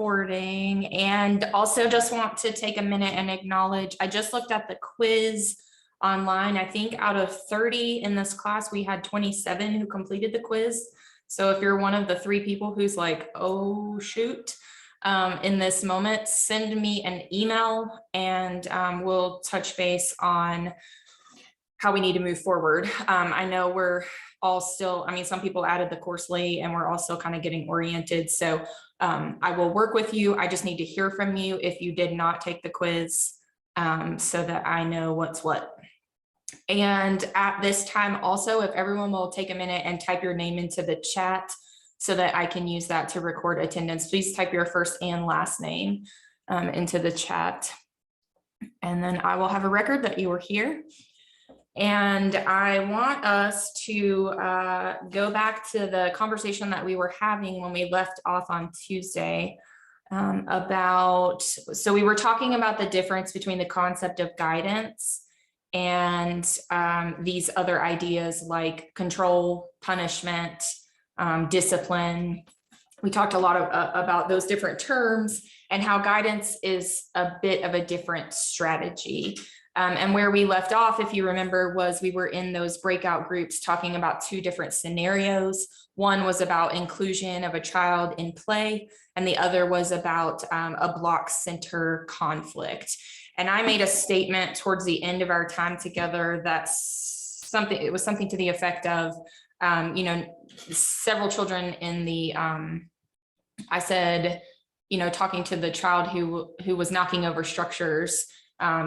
recording, and also just want to take a minute and acknowledge, I just looked at the quiz online. I think out of 30 in this class, we had 27 who completed the quiz. So if you're one of the 3 people who's like, oh, shoot, in this moment, send me an email and we'll touch base on how we need to move forward. I know we're all still, I mean, some people added the course late and we're also kind of getting oriented. So I will work with you. I just need to hear from you if you did not take the quiz, so that I know what's what. And at this time also, if everyone will take a minute and type your name into the chat so that I can use that to record attendance, please type your first and last name into the chat. And then I will have a record that you were here. And I want us to go back to the conversation that we were having when we left off on Tuesday so we were talking about the difference between the concept of guidance and these other ideas like control, punishment, discipline. We talked a lot about those different terms and how guidance is a bit of a different strategy. And where we left off, if you remember, was we were in those breakout groups talking about 2 different scenarios. One was about inclusion of a child in play, and the other was about a block center conflict. And I made a statement towards the end of our time together that it was something to the effect of, several children in the, I said, talking to the child who was knocking over structures,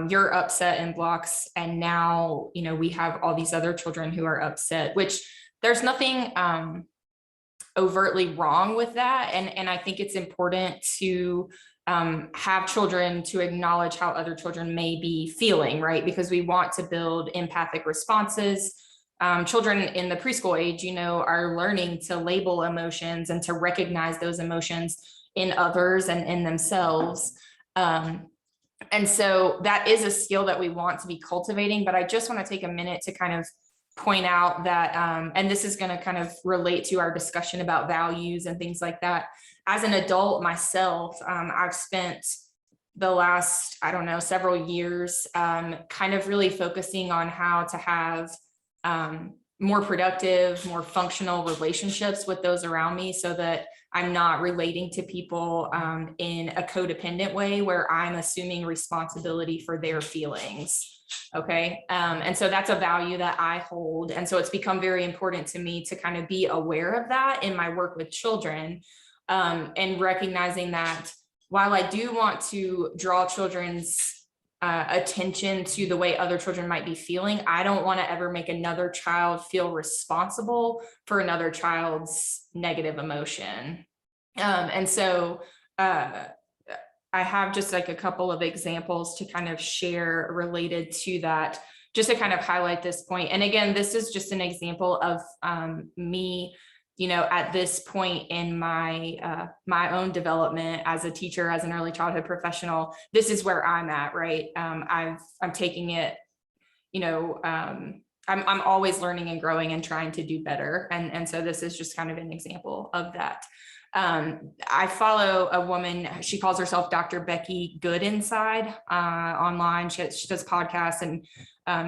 you're upset in blocks, and now we have all these other children who are upset, which there's nothing overtly wrong with that, and I think it's important to have children to acknowledge how other children may be feeling, right? Because we want to build empathic responses. Children in the preschool age, are learning to label emotions and to recognize those emotions in others and in themselves. And so that is a skill that we want to be cultivating, but I just want to take a minute to kind of point out that, and this is going to kind of relate to our discussion about values and things like that. As an adult myself, I've spent the last, several years kind of really focusing on how to have more productive, more functional relationships with those around me so that I'm not relating to people in a codependent way where I'm assuming responsibility for their feelings. Okay. And so that's a value that I hold. And so it's become very important to me to kind of be aware of that in my work with children, and recognizing that while I do want to draw children's attention to the way other children might be feeling, I don't want to ever make another child feel responsible for another child's negative emotion. And so I have just like a couple of examples to kind of share related to that, just to kind of highlight this point. And again, this is just an example of me, at this point in my my own development as a teacher, as an early childhood professional. This is where I'm at, right? I'm taking it, I'm always learning and growing and trying to do better. And so this is just kind of an example of that. I follow a woman, she calls herself Dr. Becky Goodinside online. She does podcasts and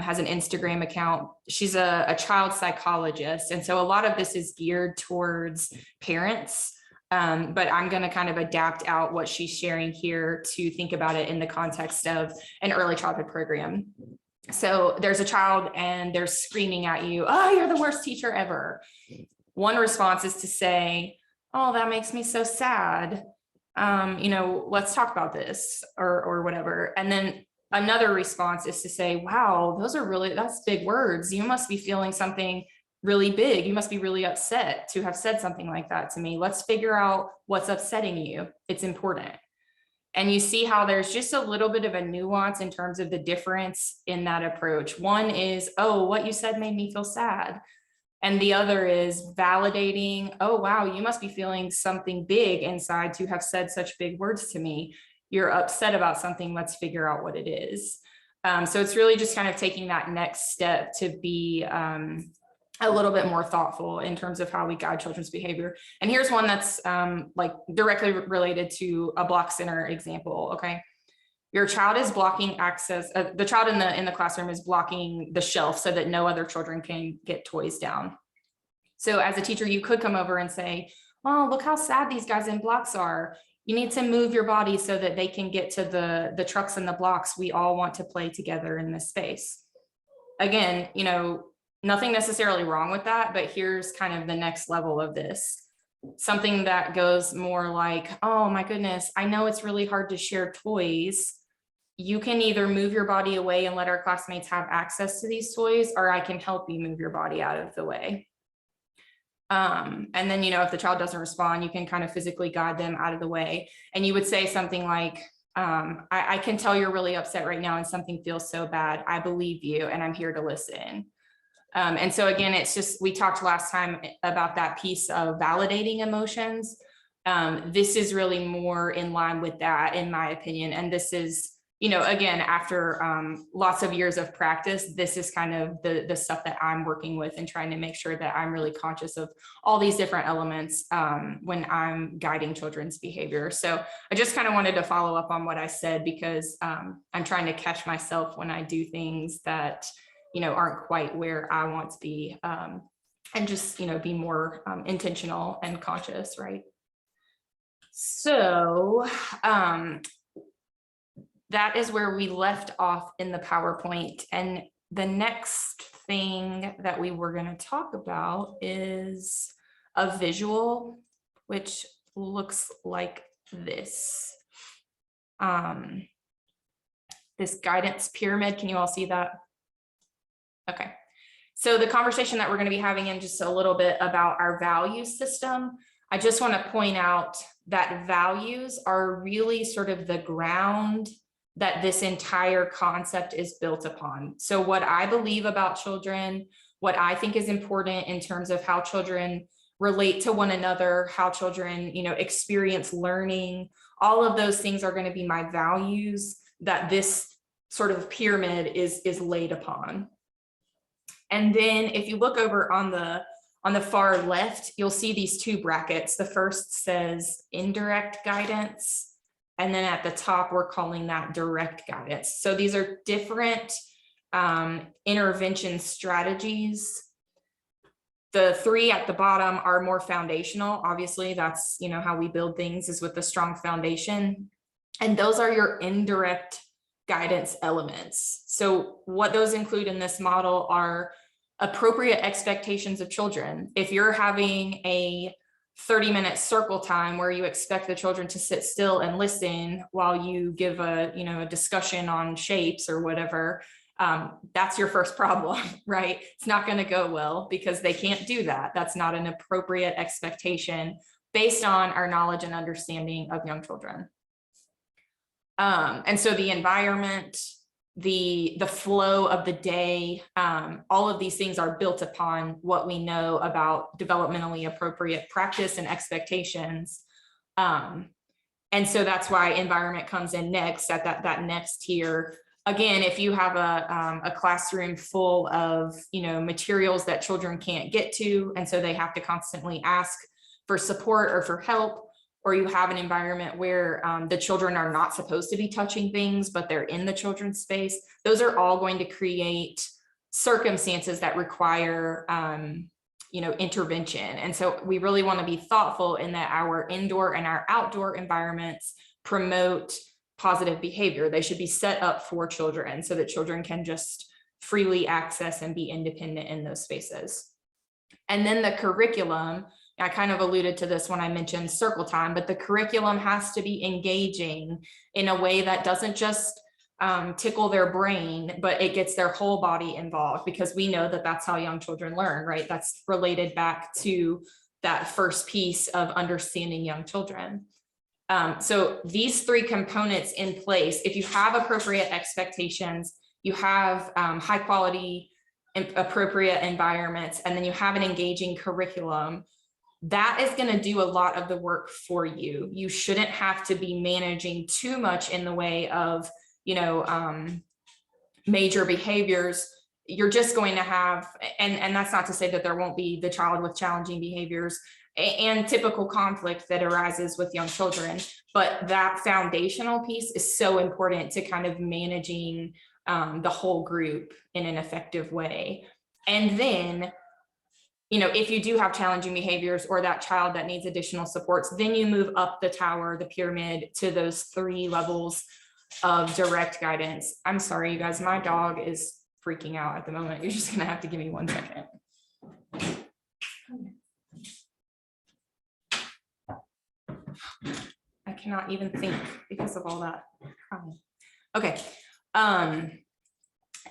has an Instagram account. She's a child psychologist. And so a lot of this is geared towards parents, but I'm going to kind of adapt out what she's sharing here to think about it in the context of an early childhood program. So there's a child and they're screaming at you, oh, you're the worst teacher ever. One response is to say, oh, that makes me so sad. Let's talk about this or whatever. And then another response is to say, wow, that's big words. You must be feeling something really big. You must be really upset to have said something like that to me. Let's figure out what's upsetting you. It's important. And you see how there's just a little bit of a nuance in terms of the difference in that approach. One is, oh, what you said made me feel sad. And the other is validating, oh, wow, you must be feeling something big inside to have said such big words to me. You're upset about something. Let's figure out what it is. So it's really just kind of taking that next step to be a little bit more thoughtful in terms of how we guide children's behavior. And here's one that's like directly related to a block center example. Okay. Your child is blocking access. The child in the classroom is blocking the shelf so that no other children can get toys down. So as a teacher, you could come over and say, oh, look how sad these guys in blocks are. You need to move your body so that they can get to the trucks and the blocks. We all want to play together in this space. Again, you know, nothing necessarily wrong with that, but here's kind of the next level of this. Something that goes more like, oh my goodness, I know it's really hard to share toys. You can either move your body away and let our classmates have access to these toys, or I can help you move your body out of the way. And then, you know, if the child doesn't respond, you can kind of physically guide them out of the way. And you would say something like, I can tell you're really upset right now and something feels so bad. I believe you and I'm here to listen. And so again, it's just, we talked last time about that piece of validating emotions. This is really more in line with that, in my opinion. And this is, you know, again, after lots of years of practice, this is kind of the stuff that I'm working with and trying to make sure that I'm really conscious of all these different elements when I'm guiding children's behavior. So I just kind of wanted to follow up on what I said, because I'm trying to catch myself when I do things that, you know, aren't quite where I want to be, and just, you know, be more intentional and conscious, right? So that is where we left off in the PowerPoint. And the next thing that we were going to talk about is a visual, which looks like this. This guidance pyramid, can you all see that? Okay. So the conversation that we're going to be having in just a little bit about our value system, I just want to point out that values are really sort of the ground that this entire concept is built upon. So what I believe about children, what I think is important in terms of how children relate to one another, how children, you know, experience learning, all of those things are going to be my values that this sort of pyramid is laid upon. And then if you look over on the far left, you'll see these two brackets. The first says indirect guidance, and then at the top, we're calling that direct guidance. So these are different intervention strategies. The three at the bottom are more foundational. Obviously, that's, you know, how we build things is with a strong foundation. And those are your indirect guidance elements. So what those include in this model are appropriate expectations of children. If you're having a 30-minute circle time where you expect the children to sit still and listen while you give a, you know, a discussion on shapes or whatever, that's your first problem, right? It's not going to go well because they can't do that. That's not an appropriate expectation based on our knowledge and understanding of young children. And so the environment, the flow of the day, all of these things are built upon what we know about developmentally appropriate practice and expectations. And so that's why environment comes in next at that next tier. Again, if you have a classroom full of, you know, materials that children can't get to, and so they have to constantly ask for support or for help, or you have an environment where the children are not supposed to be touching things, but they're in the children's space, those are all going to create circumstances that require, you know, intervention. And so we really want to be thoughtful in that our indoor and our outdoor environments promote positive behavior. They should be set up for children so that children can just freely access and be independent in those spaces. And then the curriculum, I kind of alluded to this when I mentioned circle time, but the curriculum has to be engaging in a way that doesn't just tickle their brain, but it gets their whole body involved, because we know that that's how young children learn, right? That's related back to that first piece of understanding young children. So these three components in place, if you have appropriate expectations, you have high quality, appropriate environments, and then you have an engaging curriculum, that is going to do a lot of the work for you. You shouldn't have to be managing too much in the way of, you know, major behaviors. you're just going to have, and that's not to say that there won't be the child with challenging behaviors and typical conflict that arises with young children, but that foundational piece is so important to kind of managing the whole group in an effective way. And then, you know, if you do have challenging behaviors or that child that needs additional supports, then you move up the tower, the pyramid, to those 3 levels of direct guidance. I'm sorry, you guys, my dog is freaking out at the moment. You're just gonna have to give me 1 second. I cannot even think because of all that. Okay.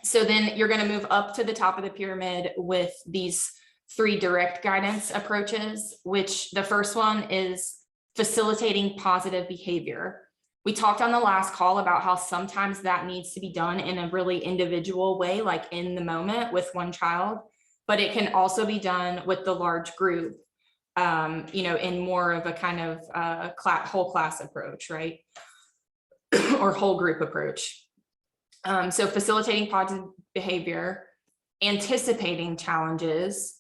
So then you're going to move up to the top of the pyramid with these 3 direct guidance approaches, which the first one is facilitating positive behavior. We talked on the last call about how sometimes that needs to be done in a really individual way, like in the moment with one child, but it can also be done with the large group, you know, in more of a kind of whole class approach, right? Or whole group approach. So facilitating positive behavior, anticipating challenges.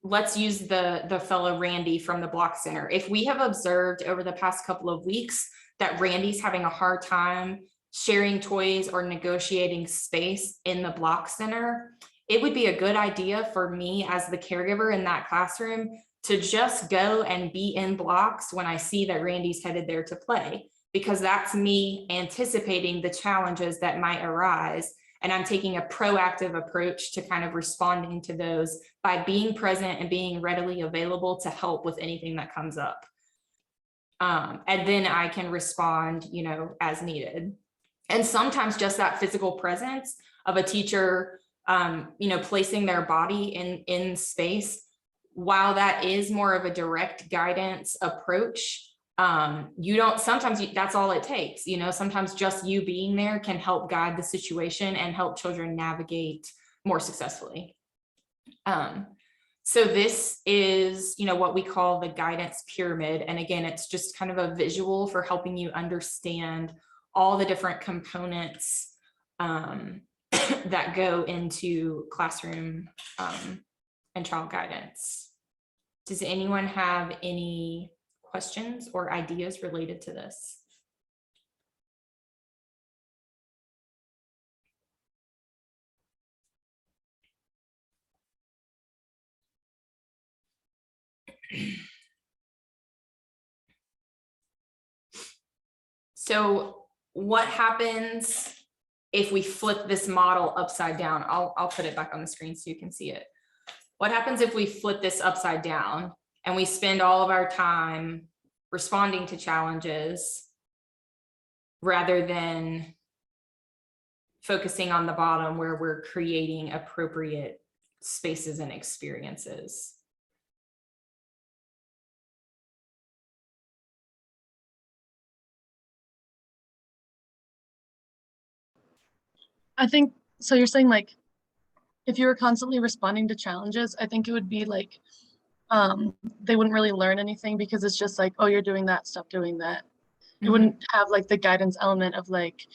Let's use the fellow Randy from the Block Center. If we have observed over the past couple of weeks that Randy's having a hard time sharing toys or negotiating space in the Block Center, it would be a good idea for me as the caregiver in that classroom to just go and be in blocks when I see that Randy's headed there to play, because that's me anticipating the challenges that might arise. And I'm taking a proactive approach to kind of responding to those by being present and being readily available to help with anything that comes up. And then I can respond, you know, as needed. And sometimes just that physical presence of a teacher, you know, placing their body in space, while that is more of a direct guidance approach, you don't, sometimes that's all it takes, you know, sometimes just you being there can help guide the situation and help children navigate more successfully. So this is, you know, what we call the guidance pyramid. And again, it's just kind of a visual for helping you understand all the different components that go into classroom and child guidance. Does anyone have any questions or ideas related to this? So what happens if we flip this model upside down? I'll put it back on the screen so you can see it. What happens if we flip this upside down and we spend all of our time responding to challenges rather than focusing on the bottom where we're creating appropriate spaces and experiences? I think, so you're saying like, if you were constantly responding to challenges, I think it would be like, they wouldn't really learn anything because it's just like, oh, you're doing that, stop doing that. It wouldn't have like the guidance element of like,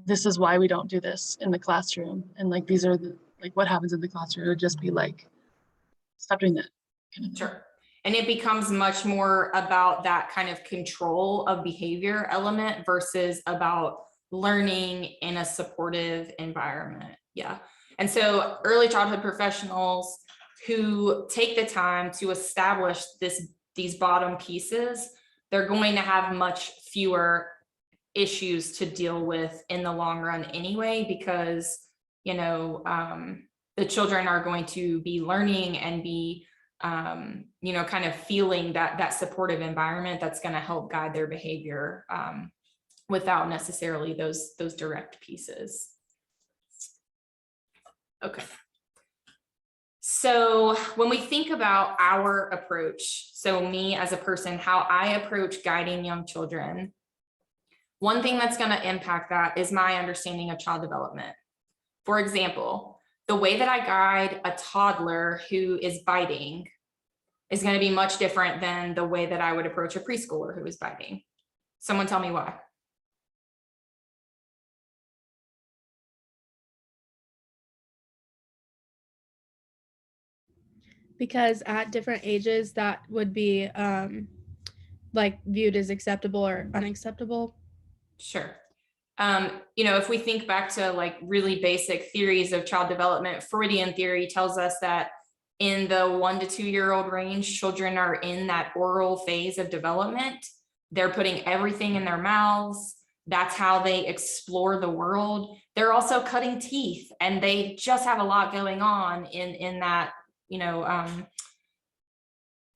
this is why we don't do this in the classroom. And like, these are the, like what happens in the classroom. It would just be like, stop doing that. Kind of Sure. And it becomes much more about that kind of control of behavior element versus about learning in a supportive environment. Yeah. And so early childhood professionals who take the time to establish these bottom pieces, they're going to have much fewer issues to deal with in the long run anyway, because, you know, the children are going to be learning and be, you know, kind of feeling that supportive environment that's going to help guide their behavior without necessarily those direct pieces. Okay. So when we think about our approach, so me as a person, how I approach guiding young children, one thing that's going to impact that is my understanding of child development. For example, the way that I guide a toddler who is biting is going to be much different than the way that I would approach a preschooler who is biting. Someone tell me why. because at different ages that would be like viewed as acceptable or unacceptable? Sure. If we think back to like really basic theories of child development, Freudian theory tells us that in the 1 to 2 year old range, children are in that oral phase of development. They're putting everything in their mouths. That's how they explore the world. They're also cutting teeth, and they just have a lot going on in that, in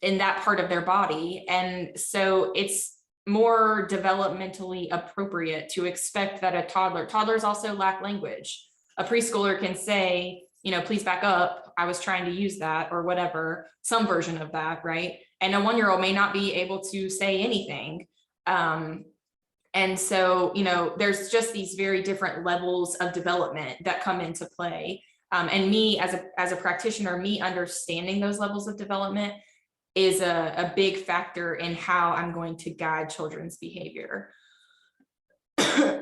that part of their body. And so it's more developmentally appropriate to expect that toddlers also lack language. A preschooler can say, please back up, I was trying to use that, or whatever, some version of that, right? And a 1 year old may not be able to say anything. And so, there's just these very different levels of development that come into play. And me as a practitioner, me understanding those levels of development is a big factor in how I'm going to guide children's behavior.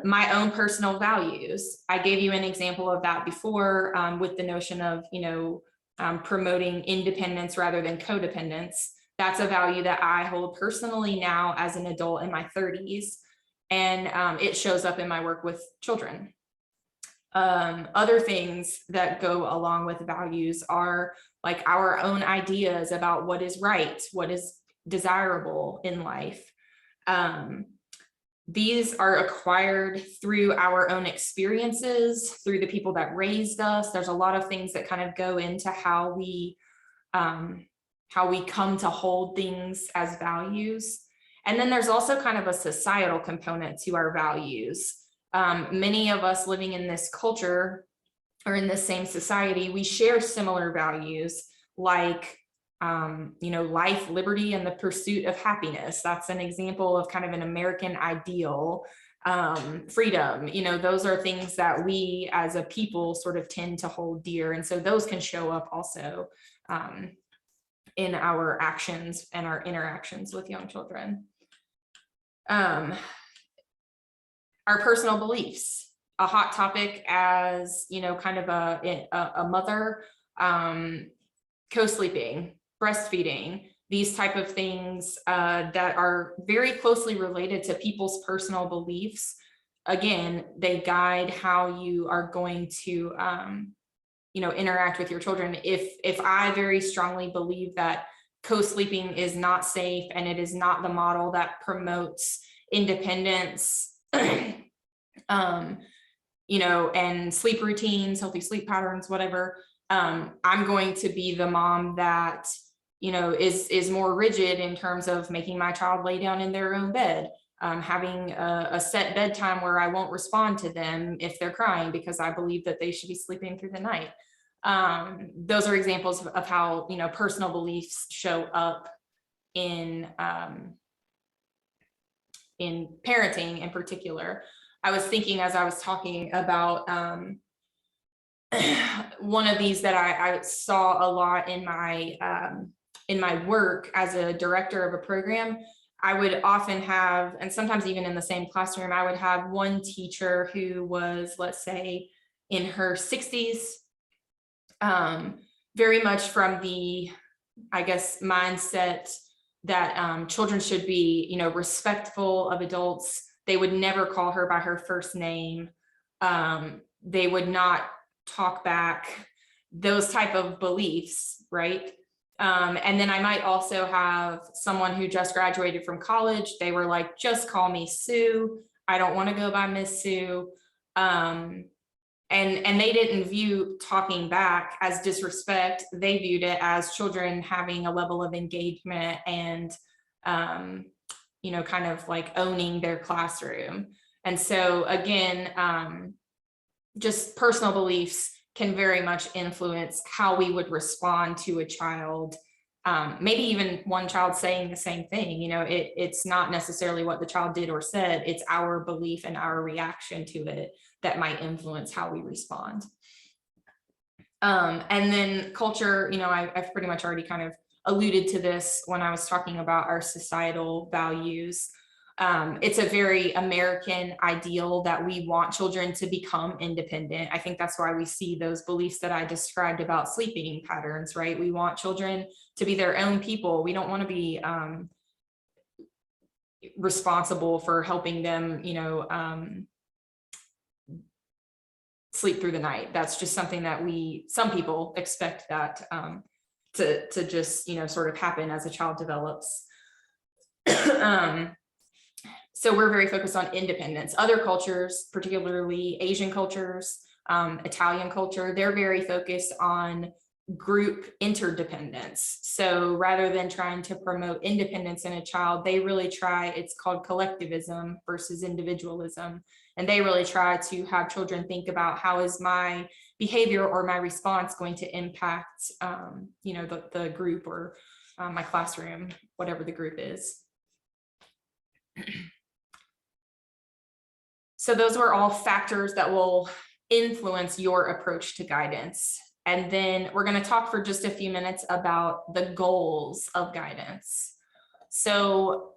My own personal values. I gave you an example of that before, with the notion of, promoting independence rather than codependence. That's a value that I hold personally now as an adult in my 30s. And it shows up in my work with children. Other things that go along with values are like our own ideas about what is right, what is desirable in life. These are acquired through our own experiences, through the people that raised us. There's a lot of things that kind of go into how we come to hold things as values. And then there's also kind of a societal component to our values. Many of us living in this culture or in the same society, we share similar values like, life, liberty, and the pursuit of happiness. That's an example of kind of an American ideal. Freedom, those are things that we as a people sort of tend to hold dear. And so those can show up also in our actions and our interactions with young children. Our personal beliefs, a hot topic as, kind of a mother, co-sleeping, breastfeeding, these type of things that are very closely related to people's personal beliefs. Again, they guide how you are going to, interact with your children. If I very strongly believe that co-sleeping is not safe and it is not the model that promotes independence, and sleep routines, healthy sleep patterns, whatever, I'm going to be the mom that, is more rigid in terms of making my child lay down in their own bed, having a set bedtime where I won't respond to them if they're crying because I believe that they should be sleeping through the night. Those are examples of how, personal beliefs show up in parenting in particular. I was thinking as I was talking about one of these that I saw a lot in my work as a director of a program. I would often have, and sometimes even in the same classroom, I would have one teacher who was, let's say, in her 60s, very much from the, I guess, mindset that children should be, respectful of adults. They would never call her by her first name. They would not talk back, those type of beliefs, right? And then I might also have someone who just graduated from college. They were like, just call me Sue. I don't want to go by Miss Sue. And they didn't view talking back as disrespect. They viewed it as children having a level of engagement and, kind of like owning their classroom. And so again, just personal beliefs can very much influence how we would respond to a child. Maybe even one child saying the same thing, it's not necessarily what the child did or said, it's our belief and our reaction to it that might influence how we respond. And then culture, I've pretty much already kind of alluded to this when I was talking about our societal values. It's a very American ideal that we want children to become independent. I think that's why we see those beliefs that I described about sleeping patterns, right? We want children to be their own people. We don't want to be responsible for helping them, sleep through the night. That's just something that some people expect that to just, sort of happen as a child develops. So we're very focused on independence. Other cultures, particularly Asian cultures, Italian culture, they're very focused on group interdependence. So rather than trying to promote independence in a child, they really try, it's called collectivism versus individualism. And they really try to have children think about, how is my behavior or my response going to impact, the group or my classroom, whatever the group is. So those were all factors that will influence your approach to guidance. And then we're going to talk for just a few minutes about the goals of guidance. So,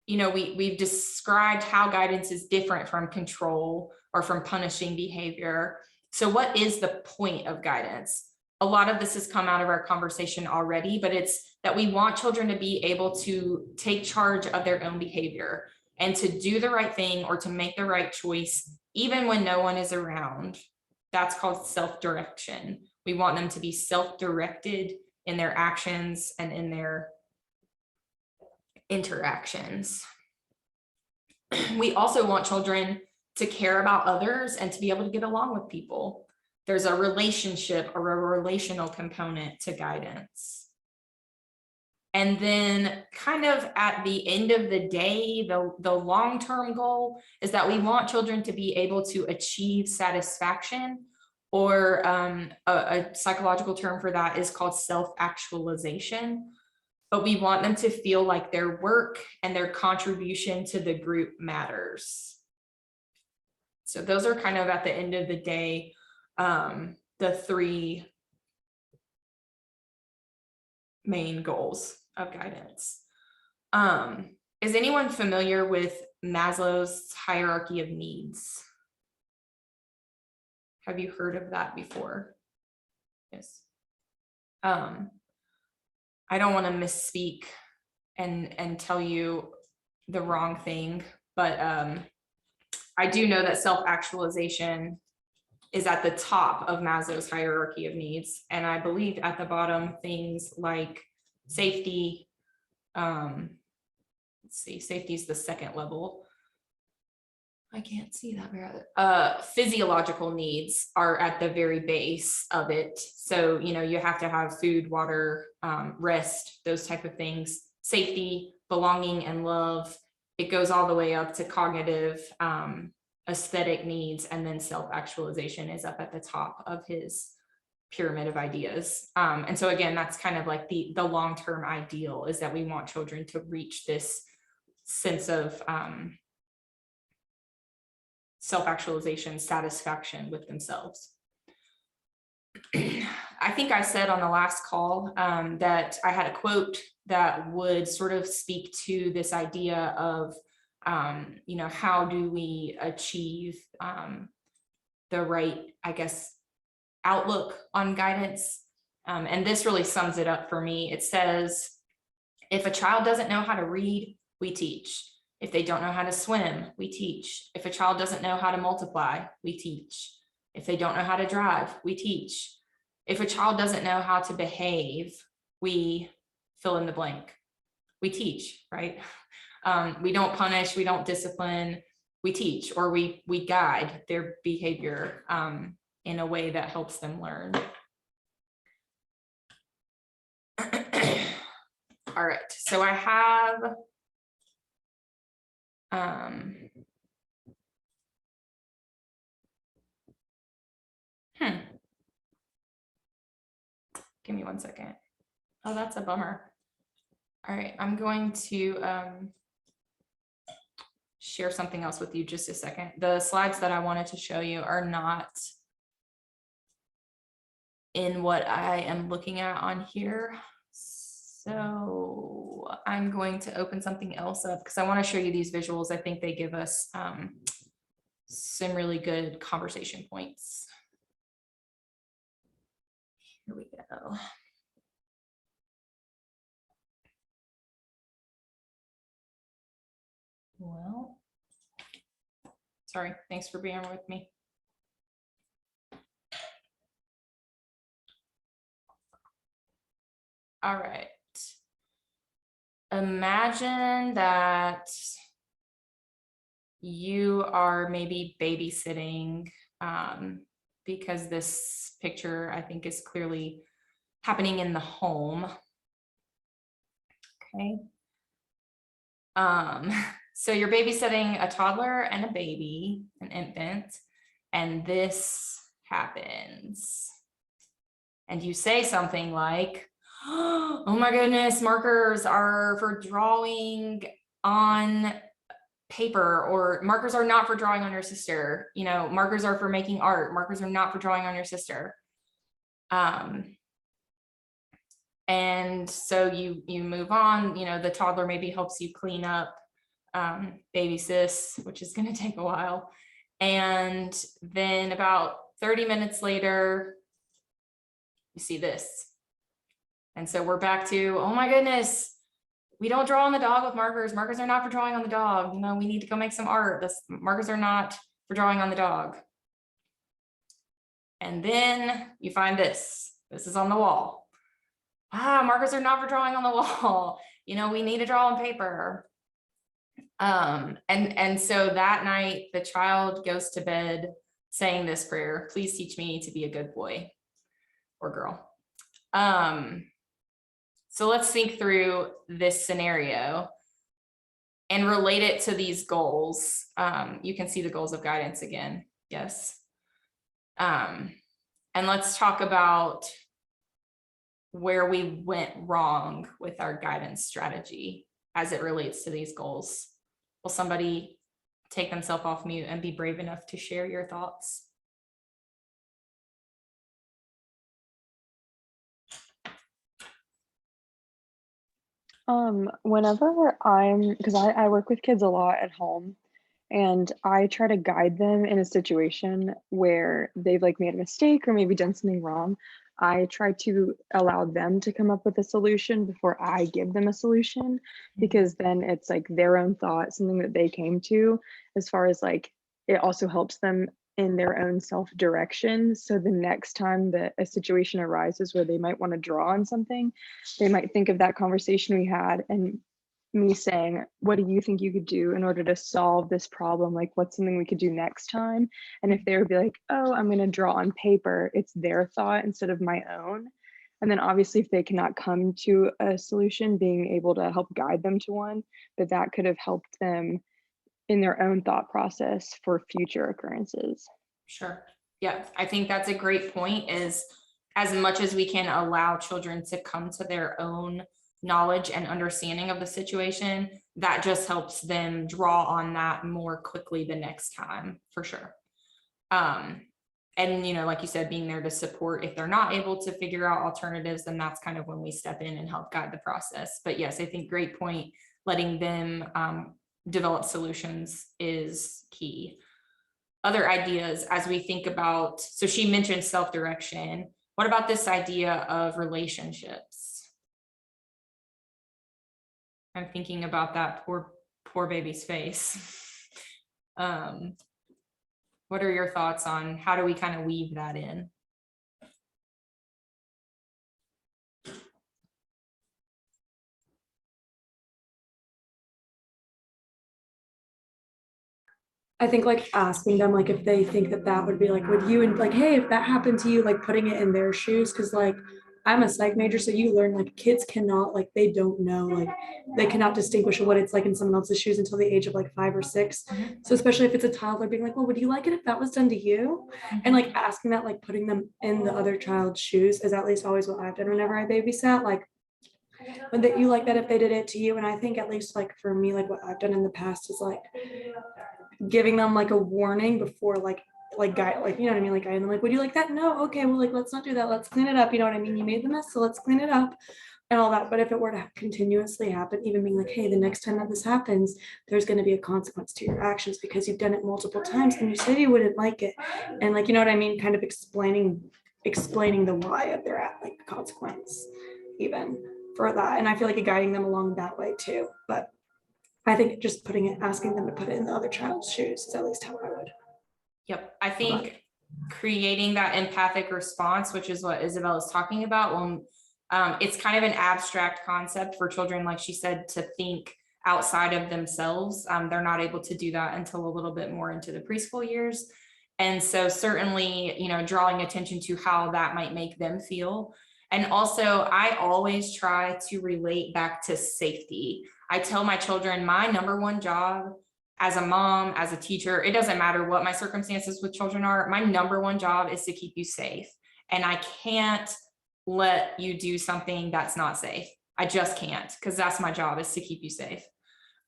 we've described how guidance is different from control or from punishing behavior. So what is the point of guidance? A lot of this has come out of our conversation already, but it's that we want children to be able to take charge of their own behavior and to do the right thing or to make the right choice, even when no one is around. That's called self-direction. We want them to be self-directed in their actions and in their interactions. We also want children to care about others and to be able to get along with people. There's a relationship or a relational component to guidance. And then kind of at the end of the day, the long-term goal is that we want children to be able to achieve satisfaction, or a psychological term for that is called self-actualization. But we want them to feel like their work and their contribution to the group matters. So those are kind of at the end of the day, the three main goals of guidance. Is anyone familiar with Maslow's hierarchy of needs? Have you heard of that before? Yes. I don't want to misspeak and tell you the wrong thing, but I do know that self-actualization is at the top of Maslow's hierarchy of needs. And I believe at the bottom, things like safety, let's see, safety is the second level. I can't see that very other. Physiological needs are at the very base of it. So, you have to have food, water, rest, those type of things, safety, belonging, and love. It goes all the way up to cognitive, aesthetic needs, and then self-actualization is up at the top of his pyramid of ideas. And so again, that's kind of like the long-term ideal, is that we want children to reach this sense of self-actualization, satisfaction with themselves. I think I said on the last call that I had a quote that would sort of speak to this idea of, how do we achieve the right, I guess, outlook on guidance. And this really sums it up for me. It says, if a child doesn't know how to read, we teach. If they don't know how to swim, we teach. If a child doesn't know how to multiply, we teach. If they don't know how to drive, we teach. If a child doesn't know how to behave, we fill in the blank. We teach, right? We don't punish, we don't discipline, we teach, or we guide their behavior in a way that helps them learn. All right, so I have give me 1 second. Oh, that's a bummer. All right, I'm going to share something else with you just a second. The slides that I wanted to show you are not in what I am looking at on here. So I'm going to open something else up because I want to show you these visuals. I think they give us some really good conversation points. Here we go. Well, sorry, thanks for being with me. All right. Imagine that you are maybe babysitting because this picture, I think, is clearly happening in the home. Okay. So you're babysitting a toddler and a baby, an infant, and this happens. And you say something like, oh my goodness, markers are for drawing on paper, or markers are not for drawing on your sister. You know, markers are for making art. Markers are not for drawing on your sister. And so you move on, you know, the toddler maybe helps you clean up baby sis, which is going to take a while. And then about 30 minutes later, you see this. And so we're back to, oh my goodness, we don't draw on the dog with markers. Markers are not for drawing on the dog. You know, we need to go make some art. The markers are not for drawing on the dog. And then you find this. This is on the wall. Ah, markers are not for drawing on the wall. You know, we need to draw on paper. And so that night, the child goes to bed saying this prayer: please teach me to be a good boy or girl. So let's think through this scenario and relate it to these goals. You can see the goals of guidance again. Yes. And let's talk about where we went wrong with our guidance strategy as it relates to these goals. Will somebody take themselves off mute and be brave enough to share your thoughts? Whenever because I work with kids a lot at home, and I try to guide them in a situation where they've like made a mistake or maybe done something wrong. I try to allow them to come up with a solution before I give them a solution, because then it's like their own thought, something that they came to, as far as like it also helps them in their own self-direction. So the next time that a situation arises where they might want to draw on something, they might think of that conversation we had and me saying, what do you think you could do in order to solve this problem? Like, what's something we could do next time? And if they would be like, oh, I'm going to draw on paper, it's their thought instead of my own. And then obviously if they cannot come to a solution, being able to help guide them to one, that could have helped them in their own thought process for future occurrences. Sure. Yeah, I think that's a great point, is as much as we can allow children to come to their own knowledge and understanding of the situation, that just helps them draw on that more quickly the next time, for sure. And, you know, like you said, being there to support if they're not able to figure out alternatives, then that's kind of when we step in and help guide the process. But yes, I think great point. Letting them develop solutions is key. Other ideas as we think about, so she mentioned self-direction. What about this idea of relationships? I'm thinking about that poor baby's face. What are your thoughts on how do we kind of weave that in? I think like asking them like if they think that would be like, would you, and like, hey, if that happened to you, like putting it in their shoes, because like I'm a psych major, so you learn like kids cannot, like they don't know, like they cannot distinguish what it's like in someone else's shoes until the age of like 5 or 6. So especially if it's a toddler, being like, well, would you like it if that was done to you? And like asking that, like putting them in the other child's shoes is at least always what I've done whenever I babysat. Like, would that you like that if they did it to you? And I think at least like for me, like what I've done in the past is like giving them like a warning before guy, like, you know what I mean? Like, I'm like, would you like that? No. Okay. Well, like, let's not do that. Let's clean it up. You know what I mean? You made the mess, so let's clean it up. and all that. But if it were to continuously happen, even being like, hey, the next time that this happens, there's going to be a consequence to your actions because you've done it multiple times and you said you wouldn't like it. And like, you know what I mean? Kind of explaining the why of their like consequence, even for that. And I feel like guiding them along that way too. But I think just asking them to put it in the other child's shoes is at least how I would. Yep. I think creating that empathic response, which is what Isabel is talking about, when it's kind of an abstract concept for children, like she said, to think outside of themselves. They're not able to do that until a little bit more into the preschool years. And so certainly, you know, drawing attention to how that might make them feel. And also, I always try to relate back to safety. I tell my children, my number one job as a mom, as a teacher, it doesn't matter what my circumstances with children are, my number one job is to keep you safe. And I can't let you do something that's not safe. I just can't, because that's my job, is to keep you safe.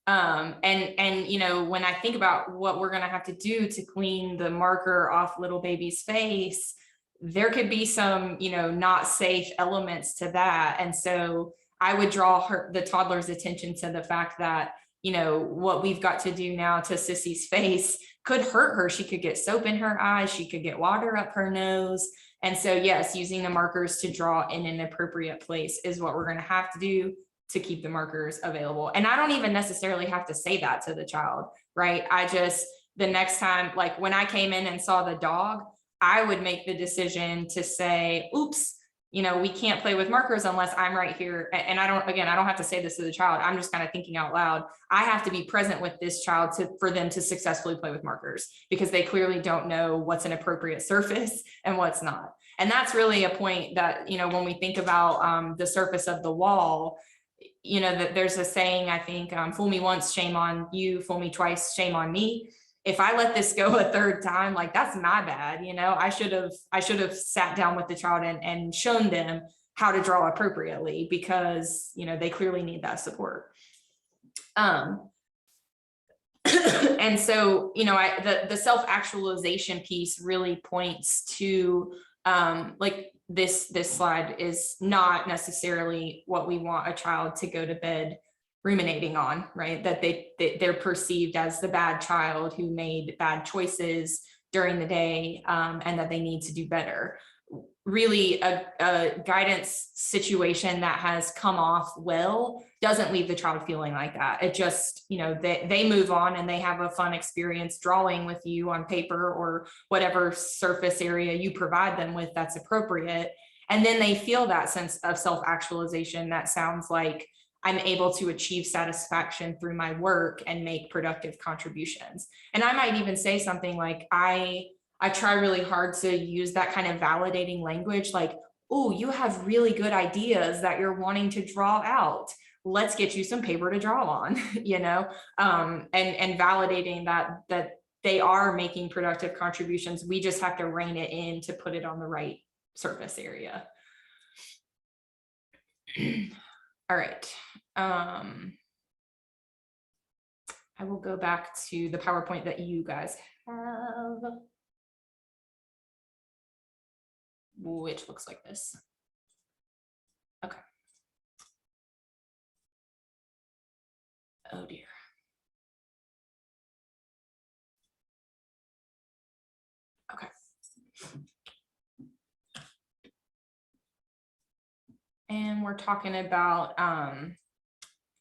And you know, when I think about what we're gonna have to do to clean the marker off little baby's face, there could be some, you know, not safe elements to that. And so I would draw the toddler's attention to the fact that, you know, what we've got to do now to Sissy's face could hurt her. She could get soap in her eyes. She could get water up her nose. And so, yes, using the markers to draw in an appropriate place is what we're going to have to do to keep the markers available. And I don't even necessarily have to say that to the child, right? I just, the next time, like when I came in and saw the dog, I would make the decision to say, oops, you know, we can't play with markers unless I'm right here. And I don't have to say this to the child. I'm just kind of thinking out loud. I have to be present with this child for them to successfully play with markers, because they clearly don't know what's an appropriate surface and what's not. And that's really a point that, you know, when we think about the surface of the wall, you know, that there's a saying, I think, fool me once, shame on you, fool me twice, shame on me. If I let this go a third time, like, that's my bad. You know, I should have sat down with the child and shown them how to draw appropriately, because, you know, they clearly need that support. And so, you know, the self-actualization piece really points to like this slide is not necessarily what we want a child to go to bed ruminating on, right? That they're perceived as the bad child who made bad choices during the day, and that they need to do better. Really, a guidance situation that has come off well doesn't leave the child feeling like that. It just, you know, they move on and they have a fun experience drawing with you on paper or whatever surface area you provide them with that's appropriate. And then they feel that sense of self-actualization that sounds like, I'm able to achieve satisfaction through my work and make productive contributions. And I might even say something like, I try really hard to use that kind of validating language, like, oh, you have really good ideas that you're wanting to draw out. Let's get you some paper to draw on, you know, and validating that they are making productive contributions. We just have to rein it in to put it on the right surface area. All right. I will go back to the PowerPoint that you guys have, which looks like this. Okay. Oh dear. Okay. And we're talking about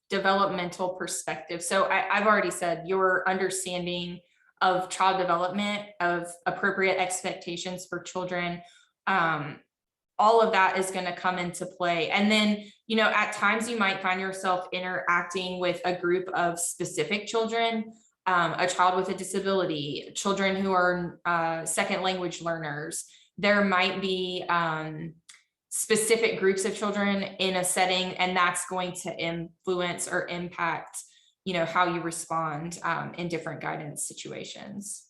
developmental perspective. So I've already said your understanding of child development, of appropriate expectations for children, all of that is going to come into play. And then, you know, at times you might find yourself interacting with a group of specific children, a child with a disability, children who are second language learners. There might be specific groups of children in a setting, and that's going to influence or impact, you know, how you respond in different guidance situations.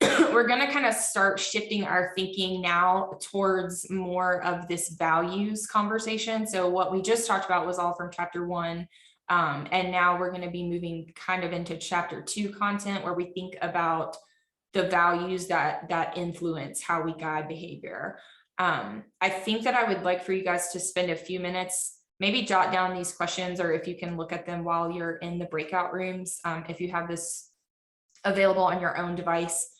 We're going to kind of start shifting our thinking now towards more of this values conversation. So what we just talked about was all from chapter 1. And now we're going to be moving kind of into chapter 2 content, where we think about the values that influence how we guide behavior. I think that I would like for you guys to spend a few minutes, maybe jot down these questions, or if you can look at them while you're in the breakout rooms, if you have this available on your own device.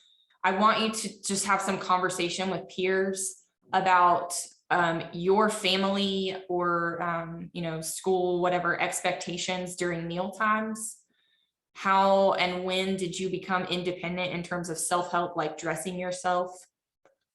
I want you to just have some conversation with peers about your family or school, whatever expectations during meal times. How and when did you become independent in terms of self-help, like dressing yourself?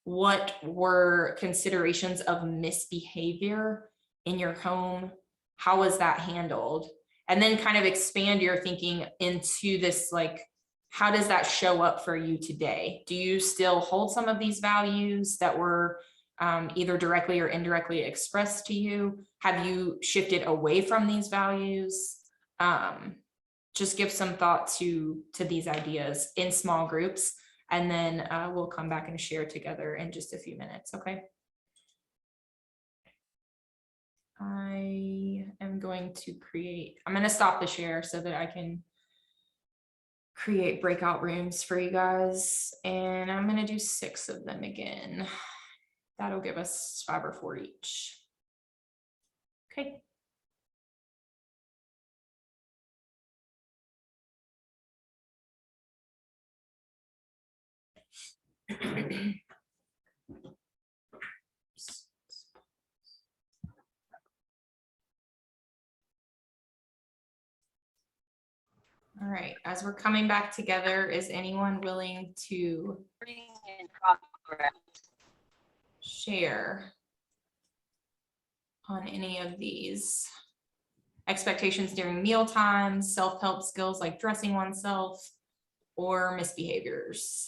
What were considerations of misbehavior in your home? How was that handled? And then kind of expand your thinking into this, like, how does that show up for you today? Do you still hold some of these values that were either directly or indirectly expressed to you? Have you shifted away from these values? Just give some thought to these ideas in small groups, and then we'll come back and share together in just a few minutes, okay? I am going to I'm going to stop the share so that I can create breakout rooms for you guys, and I'm going to do 6 of them again. That'll give us 5 or 4 each. Okay. All right, as we're coming back together, is anyone willing to share on any of these expectations during meal times, self-help skills like dressing oneself, or misbehaviors?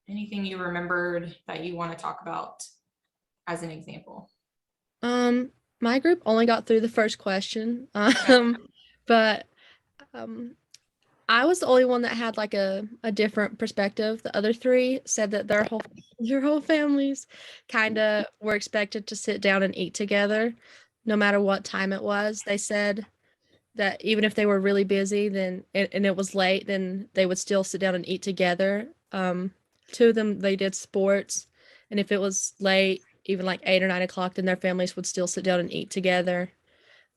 Anything you remembered that you want to talk about as an example? My group only got through the first question, but I was the only one that had like a different perspective. The other 3 said that their whole families kind of were expected to sit down and eat together, no matter what time it was. They said that even if they were really busy, then and it was late, then they would still sit down and eat together. 2 of them, they did sports, and if it was late, even like 8 or 9 o'clock, then their families would still sit down and eat together.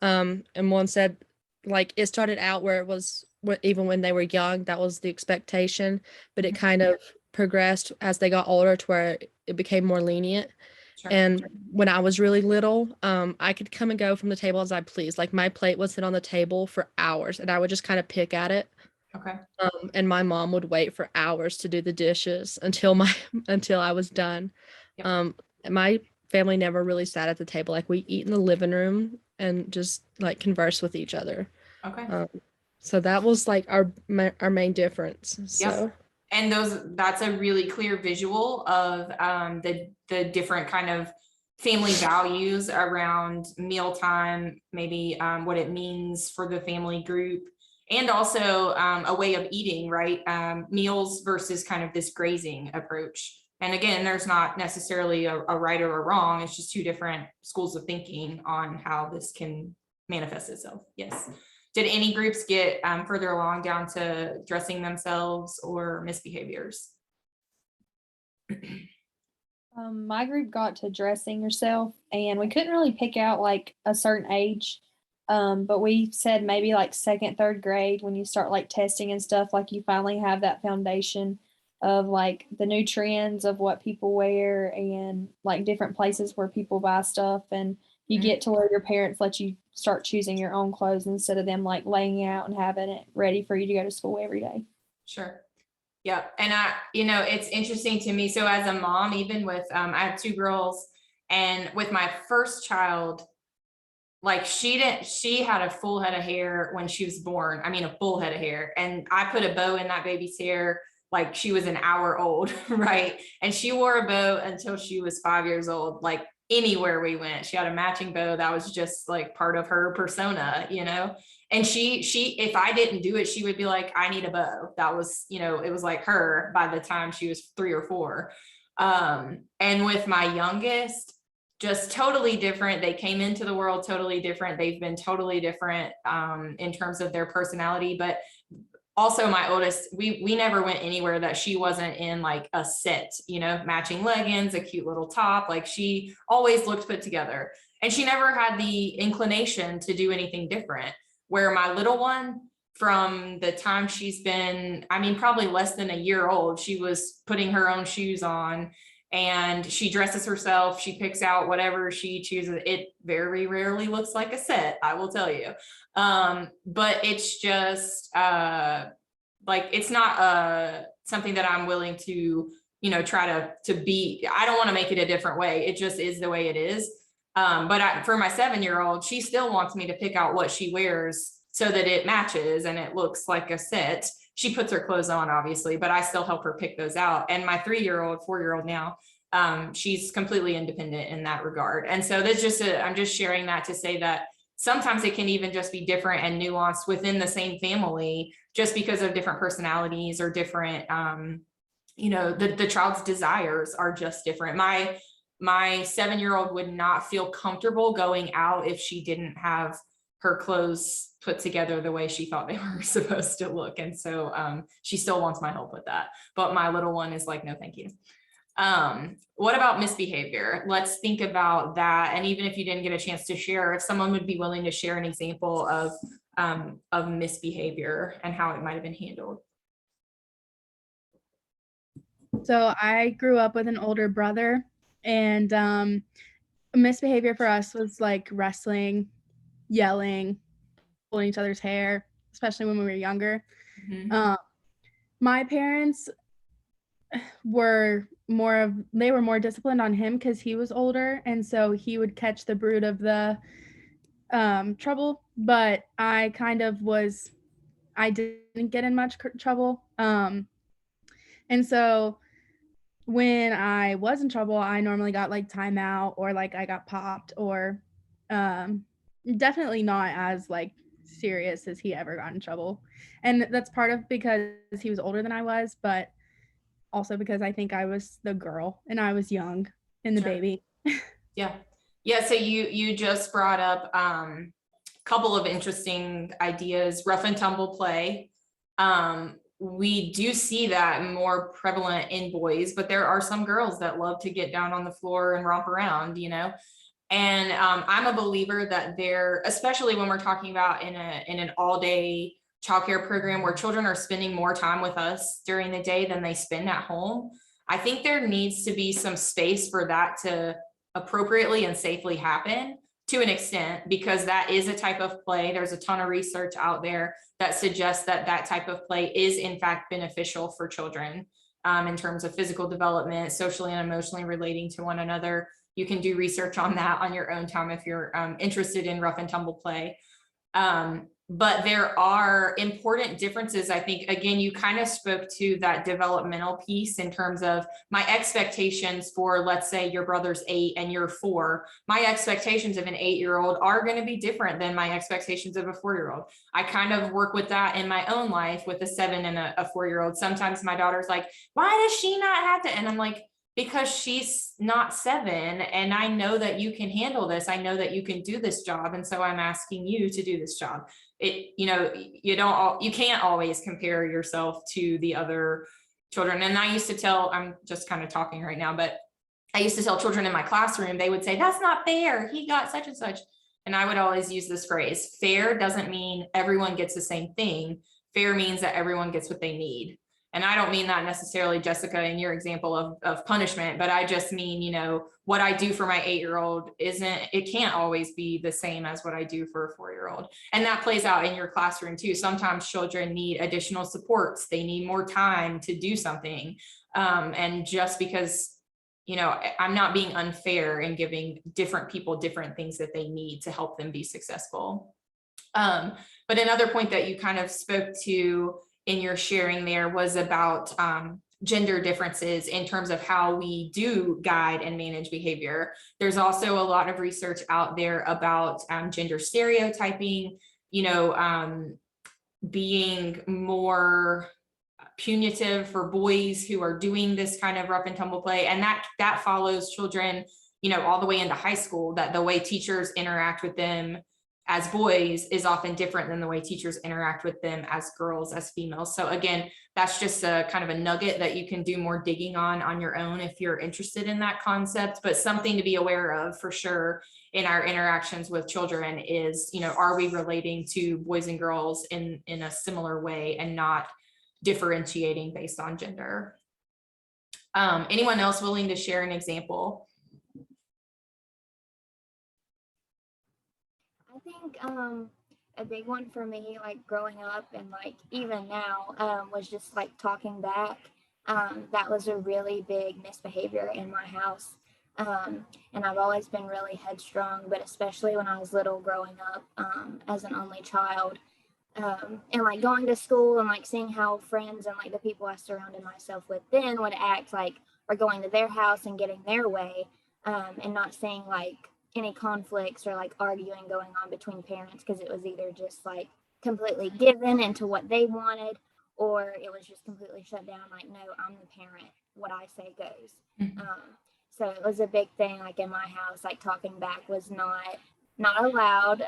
And one said, like, it started out where it was, even when they were young, that was the expectation, but it kind of progressed as they got older to where it became more lenient. Sure. And when I was really little, I could come and go from the table as I pleased. Like, my plate would sit on the table for hours, and I would just kind of pick at it. Okay. And my mom would wait for hours to do the dishes until I was done. Yep. And my family never really sat at the table. Like, we eat in the living room and just like converse with each other. Okay. So that was like our main difference. So. And that's a really clear visual of the different kind of family values around mealtime, maybe what it means for the family group, and also a way of eating, right? Meals versus kind of this grazing approach. And again, there's not necessarily a right or a wrong. It's just 2 different schools of thinking on how this can manifest itself. Yes. Did any groups get further along down to dressing themselves or misbehaviors? My group got to dressing yourself, and we couldn't really pick out like a certain age. But we said maybe like 2nd, 3rd grade, when you start like testing and stuff, like you finally have that foundation of like the new trends of what people wear and like different places where people buy stuff, and you get to where your parents let you start choosing your own clothes instead of them like laying out and having it ready for you to go to school every day. Sure. Yeah. And it's interesting to me. So as a mom, even with, I have 2 girls, and with my first child, like she had a full head of hair when she was born. I mean, a full head of hair. And I put a bow in that baby's hair like she was an hour old, right? And she wore a bow until she was 5 years old. Like, anywhere we went, she had a matching bow. That was just like part of her persona, and she if I didn't do it, she would be like, I need a bow. That was, it was like her by the time she was 3 or 4. And with my youngest, just totally different. They came into the world totally different. They've been totally different in terms of their personality, but also my oldest, we never went anywhere that she wasn't in like a set, you know, matching leggings, a cute little top. Like she always looked put together, and she never had the inclination to do anything different. Where my little one, from the time she's been, I mean, probably less than a year old, she was putting her own shoes on, and she dresses herself. She picks out whatever she chooses. It very rarely looks like a set, I will tell you. But it's just like, it's not something that I'm willing to, you know, try to be. I don't want to make it a different way. It just is the way it is. But for my 7-year-old, she still wants me to pick out what she wears so that it matches and it looks like a set. She puts her clothes on, obviously, but I still help her pick those out. And my 3-year-old, 4-year-old now, she's completely independent in that regard. And so that's just I'm just sharing that to say that sometimes it can even just be different and nuanced within the same family, just because of different personalities or different, you know, the child's desires are just different. My 7-year-old would not feel comfortable going out if she didn't have her clothes put together the way she thought they were supposed to look. And so she still wants my help with that. But my little one is like, no, thank you. What about misbehavior? Let's think about that. And even if you didn't get a chance to share, if someone would be willing to share an example of misbehavior and how it might have been handled. So I grew up with an older brother, and misbehavior for us was like wrestling, yelling, pulling each other's hair, especially when we were younger. Mm-hmm. My parents were more disciplined on him because he was older, and so he would catch the brunt of the trouble, but I didn't get in much trouble, and so when I was in trouble, I normally got like timeout, or like I got popped, or definitely not as like serious as he ever got in trouble. And that's part of because he was older than I was, but also because I think I was the girl and I was young and the Sure. baby. Yeah. So you just brought up a couple of interesting ideas. Rough and tumble play. We do see that more prevalent in boys, but there are some girls that love to get down on the floor and romp around, you know. And I'm a believer that there, especially when we're talking about in an all-day childcare program where children are spending more time with us during the day than they spend at home, I think there needs to be some space for that to appropriately and safely happen to an extent, because that is a type of play. There's a ton of research out there that suggests that that type of play is in fact beneficial for children in terms of physical development, socially and emotionally relating to one another. You can do research on that on your own time if you're interested in rough and tumble play. But there are important differences. I think, again, you kind of spoke to that developmental piece in terms of my expectations for, let's say your brother's 8 and you're 4. My expectations of an 8-year-old are going to be different than my expectations of a 4-year-old. I kind of work with that in my own life with a 7 and a 4-year-old. Sometimes my daughter's like, why does she not have to? And I'm like, because she's not 7 and I know that you can handle this. I know that you can do this job. And so I'm asking you to do this job. You know, you can't always compare yourself to the other children. And I used to tell, I'm just kind of talking right now, but I used to tell children in my classroom, they would say, that's not fair. He got such and such. And I would always use this phrase, fair doesn't mean everyone gets the same thing. Fair means that everyone gets what they need. And I don't mean that necessarily, Jessica, in your example of punishment, but I just mean, you know, what I do for my 8-year-old it can't always be the same as what I do for a 4-year-old. And that plays out in your classroom too. Sometimes children need additional supports. They need more time to do something. And just because, you know, I'm not being unfair in giving different people different things that they need to help them be successful. But another point that you kind of spoke to in your sharing there was about gender differences in terms of how we do guide and manage behavior. There's also a lot of research out there about gender stereotyping, you know, being more punitive for boys who are doing this kind of rough and tumble play. And that follows children, you know, all the way into high school, that the way teachers interact with them as boys is often different than the way teachers interact with them as girls, as females. So again, that's just a kind of a nugget that you can do more digging on your own if you're interested in that concept, but something to be aware of for sure in our interactions with children is, are we relating to boys and girls in a similar way and not differentiating based on gender. Anyone else willing to share an example? I think a big one for me, like growing up and like even now, was just like talking back. That was a really big misbehavior in my house. And I've always been really headstrong, but especially when I was little growing up, as an only child, and like going to school and like seeing how friends and like the people I surrounded myself with then would act like, or going to their house and getting their way, and not seeing like any conflicts or like arguing going on between parents, because it was either just like completely given into what they wanted, or it was just completely shut down, like, no, I'm the parent, what I say goes. Mm-hmm. So it was a big thing, like in my house, like talking back was not allowed.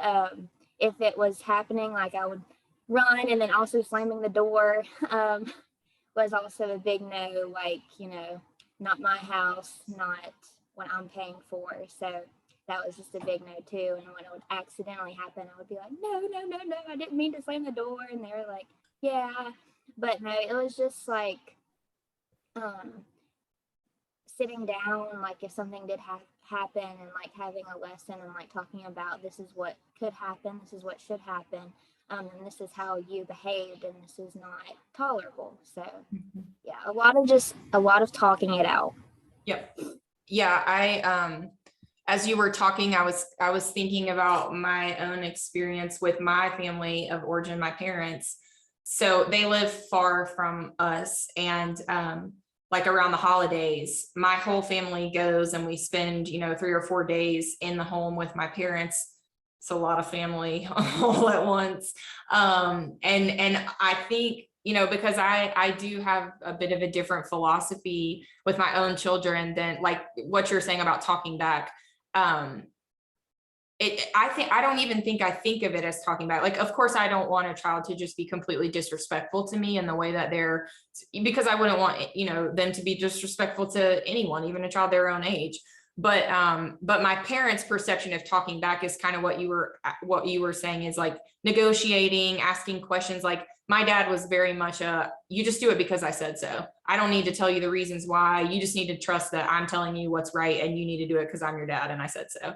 If it was happening, like I would run, and then also slamming the door was also a big no, like, not my house, not what I'm paying for. So that was just a big no too. And when it would accidentally happen, I would be like, no, I didn't mean to slam the door. And they were like, yeah, but no, it was just like sitting down, like if something did happen, and like having a lesson and like talking about, this is what could happen, this is what should happen, and this is how you behaved, and this is not tolerable. So yeah, a lot of talking it out. Yep. Yeah, I as you were talking, I was thinking about my own experience with my family of origin, my parents. So they live far from us, and like around the holidays, my whole family goes and we spend, 3 or 4 days in the home with my parents. It's a lot of family all at once. And I think, because I do have a bit of a different philosophy with my own children than like what you're saying about talking back. I don't even think I think of it as talking back. Like, of course, I don't want a child to just be completely disrespectful to me in the way that because I wouldn't want, them to be disrespectful to anyone, even a child their own age. But my parents' perception of talking back is kind of what you were saying, is like negotiating, asking questions. Like my dad was very much you just do it because I said so. I don't need to tell you the reasons why. You just need to trust that I'm telling you what's right, and you need to do it because I'm your dad and I said so.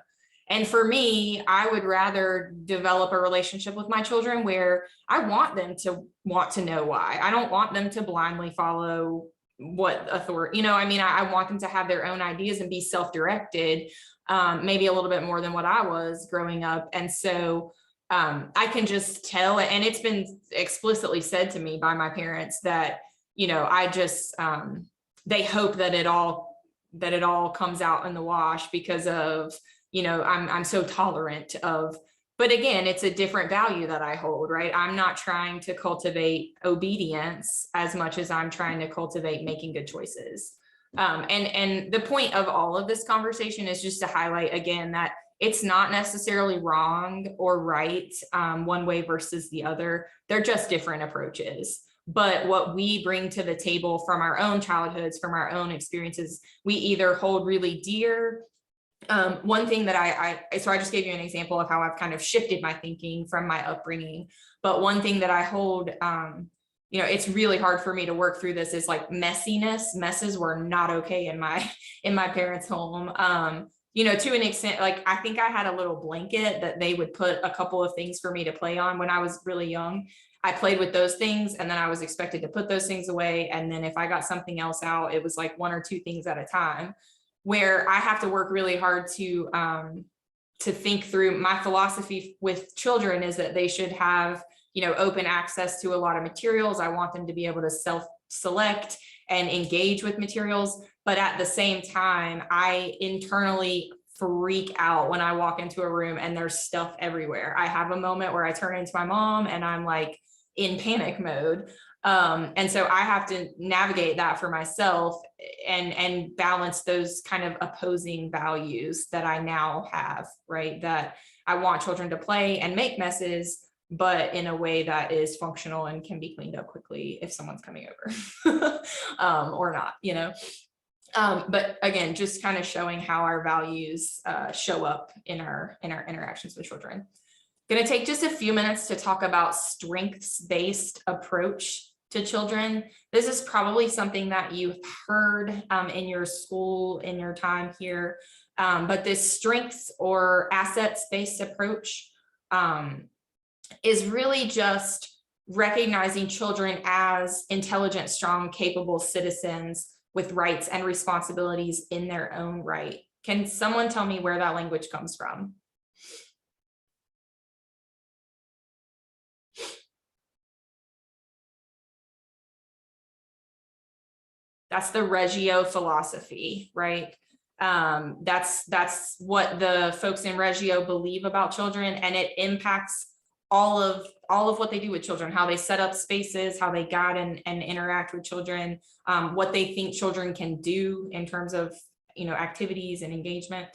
And for me, I would rather develop a relationship with my children where I want them to want to know why. I don't want them to blindly follow what authority, I want them to have their own ideas and be self-directed, maybe a little bit more than what I was growing up. And so I can just tell, and it's been explicitly said to me by my parents that, I just, they hope that it all comes out in the wash because of, I'm so tolerant of, but again, it's a different value that I hold, right? I'm not trying to cultivate obedience as much as I'm trying to cultivate making good choices. And the point of all of this conversation is just to highlight again that it's not necessarily wrong or right, one way versus the other. They're just different approaches. But what we bring to the table from our own childhoods, from our own experiences, we either hold really dear. One thing that so I just gave you an example of how I've kind of shifted my thinking from my upbringing, but one thing that I hold, it's really hard for me to work through this is like messiness. Messes were not okay in my parents' home. To an extent, like I think I had a little blanket that they would put a couple of things for me to play on when I was really young. I played with those things, and then I was expected to put those things away. And then if I got something else out, it was like 1 or 2 things at a time, where I have to work really hard to think through. My philosophy with children is that they should have, open access to a lot of materials. I want them to be able to self-select and engage with materials. But at the same time, I internally freak out when I walk into a room and there's stuff everywhere. I have a moment where I turn into my mom and I'm like in panic mode. And so I have to navigate that for myself and balance those kind of opposing values that I now have, right? That I want children to play and make messes, but in a way that is functional and can be cleaned up quickly if someone's coming over or not, you know. But again, just kind of showing how our values show up in our interactions with children. Going to take just a few minutes to talk about strengths-based approach to children. This is probably something that you've heard in your school, in your time here, but this strengths or assets-based approach is really just recognizing children as intelligent, strong, capable citizens with rights and responsibilities in their own right. Can someone tell me where that language comes from? That's the Reggio philosophy, right? That's what the folks in Reggio believe about children, and it impacts all of what they do with children, how they set up spaces, how they guide and interact with children, what they think children can do in terms of, you know, activities and engagement.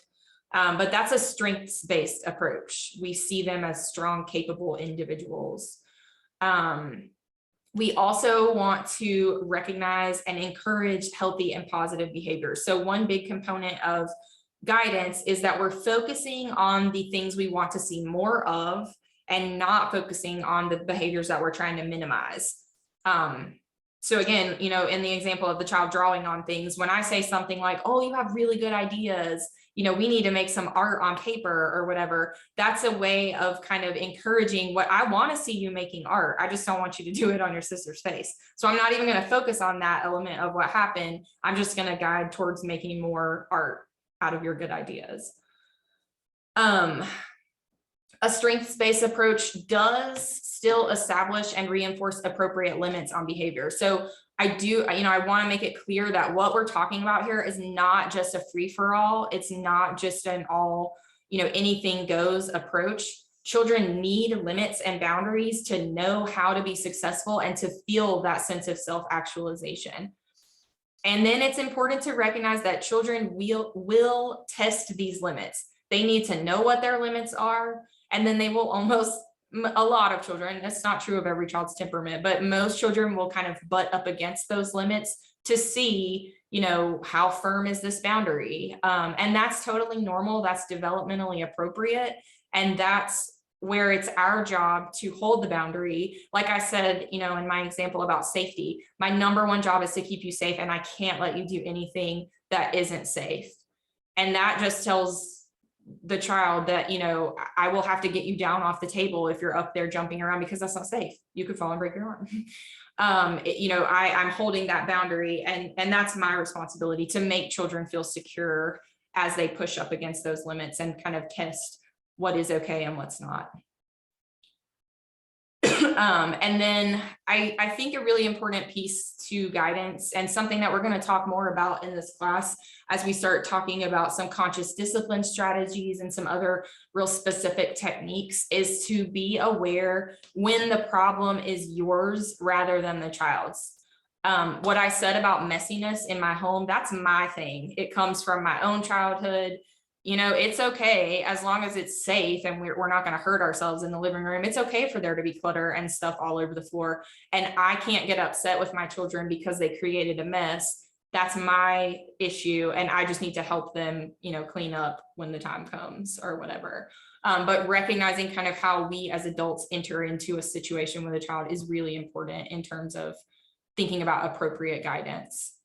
But that's a strengths-based approach. We see them as strong, capable individuals. We also want to recognize and encourage healthy and positive behaviors. So one big component of guidance is that we're focusing on the things we want to see more of and not focusing on the behaviors that we're trying to minimize. So again, you know, in the example of the child drawing on things, when I say something like, oh, you have really good ideas, you know, we need to make some art on paper or whatever, that's a way of kind of encouraging what I want to see you making art. I just don't want you to do it on your sister's face. So I'm not even going to focus on that element of what happened. I'm just going to guide towards making more art out of your good ideas. A strengths-based approach does still establish and reinforce appropriate limits on behavior. So I want to make it clear that what we're talking about here is not just a free-for-all. It's not just an all, you know, anything goes approach. Children need limits and boundaries to know how to be successful and to feel that sense of self-actualization. And then it's important to recognize that children will test these limits. They need to know what their limits are, and then they will a lot of children, it's not true of every child's temperament, but most children will kind of butt up against those limits to see, you know, how firm is this boundary? And that's totally normal. That's developmentally appropriate. And that's where it's our job to hold the boundary. Like I said, you know, in my example about safety, my number one job is to keep you safe, and I can't let you do anything that isn't safe. And that just tells the child that, you know, I will have to get you down off the table if you're up there jumping around, because that's not safe. You could fall and break your arm. You know, I'm holding that boundary, and that's my responsibility to make children feel secure as they push up against those limits and kind of test what is okay and what's not. And then I think a really important piece to guidance, and something that we're going to talk more about in this class as we start talking about some conscious discipline strategies and some other real specific techniques, is to be aware when the problem is yours rather than the child's. What I said about messiness in my home, that's my thing. It comes from my own childhood. You know, it's okay as long as it's safe and we're not going to hurt ourselves in the living room. It's okay for there to be clutter and stuff all over the floor. And I can't get upset with my children because they created a mess. That's my issue. And I just need to help them, you know, clean up when the time comes or whatever. But recognizing kind of how we as adults enter into a situation with a child is really important in terms of thinking about appropriate guidance.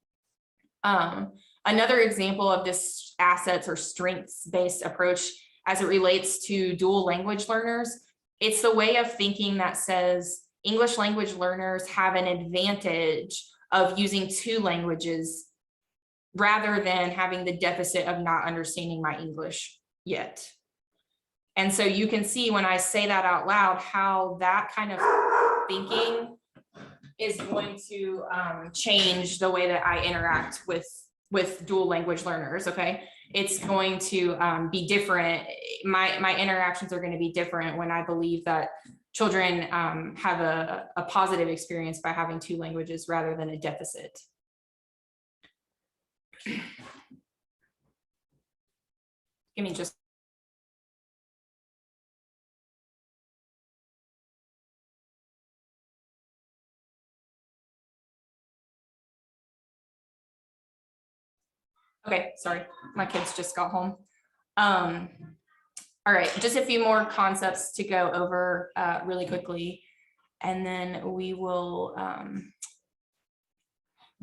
Another example of this assets or strengths-based approach as it relates to dual language learners, it's the way of thinking that says English language learners have an advantage of using two languages rather than having the deficit of not understanding my English yet. And so you can see when I say that out loud, how that kind of thinking is going to change the way that I interact with dual language learners. Okay, it's going to be different. My interactions are going to be different when I believe that children have a positive experience by having 2 languages rather than a deficit. Give me just. Okay, sorry, my kids just got home. All right, just a few more concepts to go over really quickly, and then we will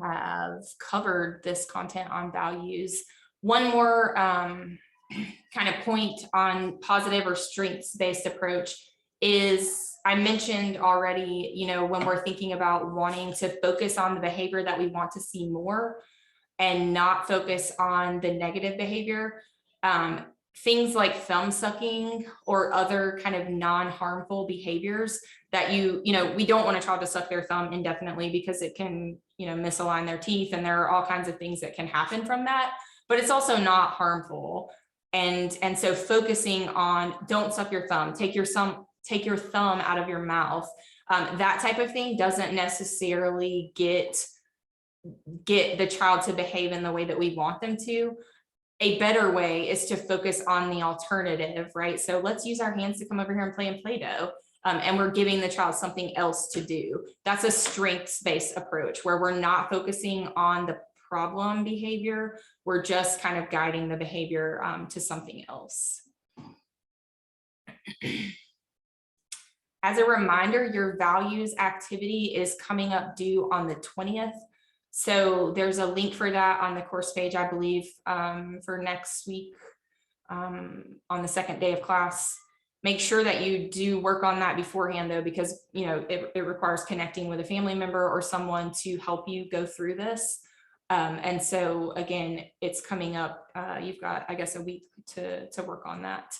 have covered this content on values. One more kind of point on positive or strengths-based approach is, I mentioned already, you know, when we're thinking about wanting to focus on the behavior that we want to see more and not focus on the negative behavior, things like thumb sucking or other kind of non-harmful behaviors that you know, we don't want a child to suck their thumb indefinitely because it can, you know, misalign their teeth, and there are all kinds of things that can happen from that, but it's also not harmful. And so focusing on don't suck your thumb, take your thumb out of your mouth, that type of thing doesn't necessarily get the child to behave in the way that we want them to. A better way is to focus on the alternative, right? So let's use our hands to come over here and play in Play-Doh. And we're giving the child something else to do. That's a strengths-based approach where we're not focusing on the problem behavior. We're just kind of guiding the behavior to something else. As a reminder, your values activity is coming up due on the 20th. So there's a link for that on the course page, I believe, for next week on the second day of class. Make sure that you do work on that beforehand, though, because, you know, it requires connecting with a family member or someone to help you go through this. And so, again, it's coming up. You've got, I guess, a week to work on that.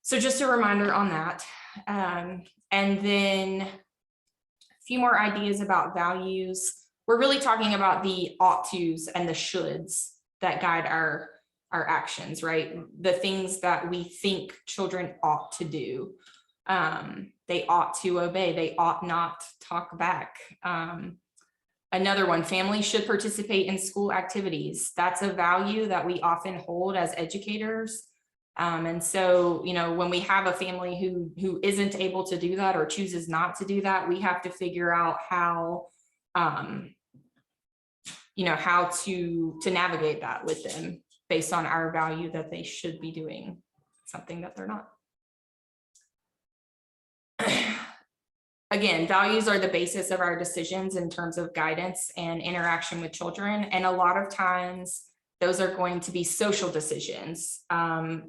So just a reminder on that. And then a few more ideas about values. We're really talking about the ought tos and the shoulds that guide our actions, right? The things that we think children ought to do. They ought to obey. They ought not talk back. Another one, families should participate in school activities. That's a value that we often hold as educators. And so, you know, when we have a family who isn't able to do that or chooses not to do that, we have to figure out how, you know, how to navigate that with them based on our value that they should be doing something that they're not. Again, values are the basis of our decisions in terms of guidance and interaction with children. And a lot of times those are going to be social decisions,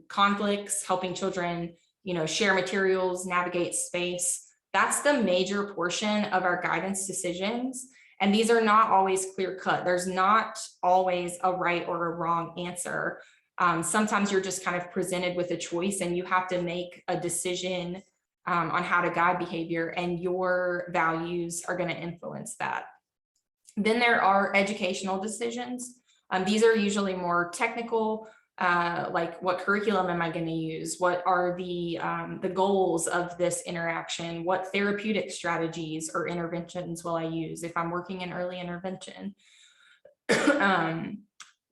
conflicts, helping children, you know, share materials, navigate space. That's the major portion of our guidance decisions. And these are not always clear cut. There's not always a right or a wrong answer. Sometimes you're just kind of presented with a choice and you have to make a decision on how to guide behavior, and your values are going to influence that. Then there are educational decisions. These are usually more technical, like what curriculum am I going to use? What are the goals of this interaction? What therapeutic strategies or interventions will I use if I'm working in early intervention?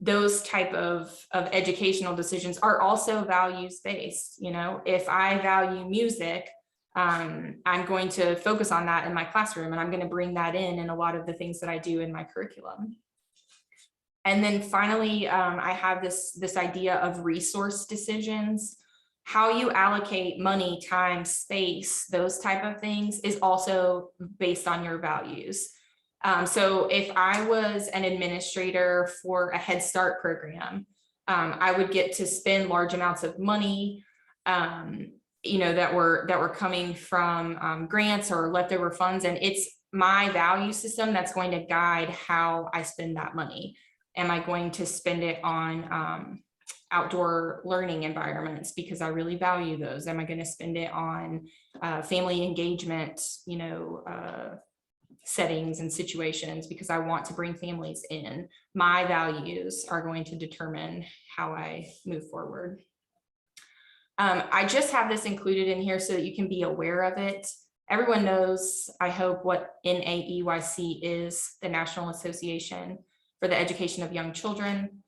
Those type of educational decisions are also values-based. You know, if I value music, I'm going to focus on that in my classroom, and I'm going to bring that in a lot of the things that I do in my curriculum. And then finally, I have this idea of resource decisions. How you allocate money, time, space, those type of things is also based on your values. So if I was an administrator for a Head Start program, I would get to spend large amounts of money, you know, that were coming from grants or leftover funds, and it's my value system that's going to guide how I spend that money. Am I going to spend it on outdoor learning environments because I really value those? Am I going to spend it on family engagement, you know, settings and situations because I want to bring families in? My values are going to determine how I move forward. I just have this included in here so that you can be aware of it. everyone knows, I hope, what NAEYC is, the National Association for the Education of Young Children.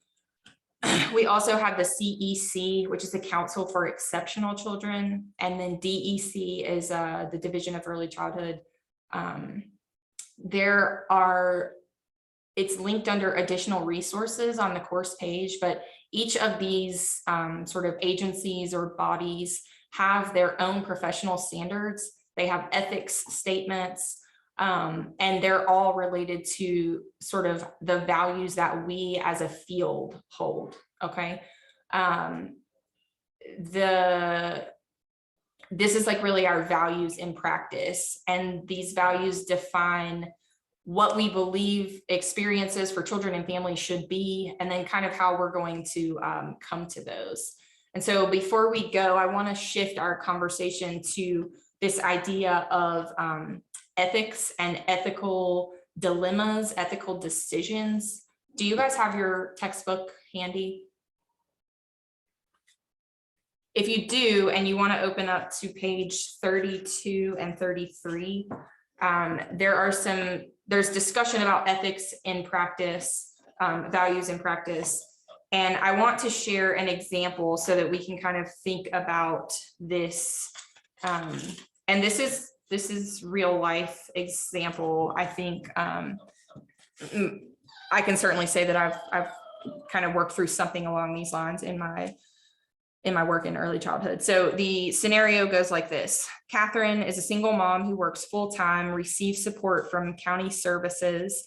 We also have the CEC, which is the Council for Exceptional Children, and then DEC is the Division of Early Childhood. It's linked under additional resources on the course page, but each of these sort of agencies or bodies have their own professional standards. They have ethics statements, and they're all related to sort of the values that we as a field hold, okay? This is like really our values in practice, and these values define what we believe experiences for children and families should be, and then kind of how we're going to come to those. And so before we go, I want to shift our conversation to this idea of ethics and ethical dilemmas, ethical decisions. Do you guys have your textbook handy? If you do, and you want to open up to page 32 and 33, there's discussion about ethics in practice, values in practice. And I want to share an example so that we can kind of think about this. And this is real life example. I think I can certainly say that I've kind of worked through something along these lines in my work in early childhood. So the scenario goes like this. Catherine is a single mom who works full-time, receives support from county services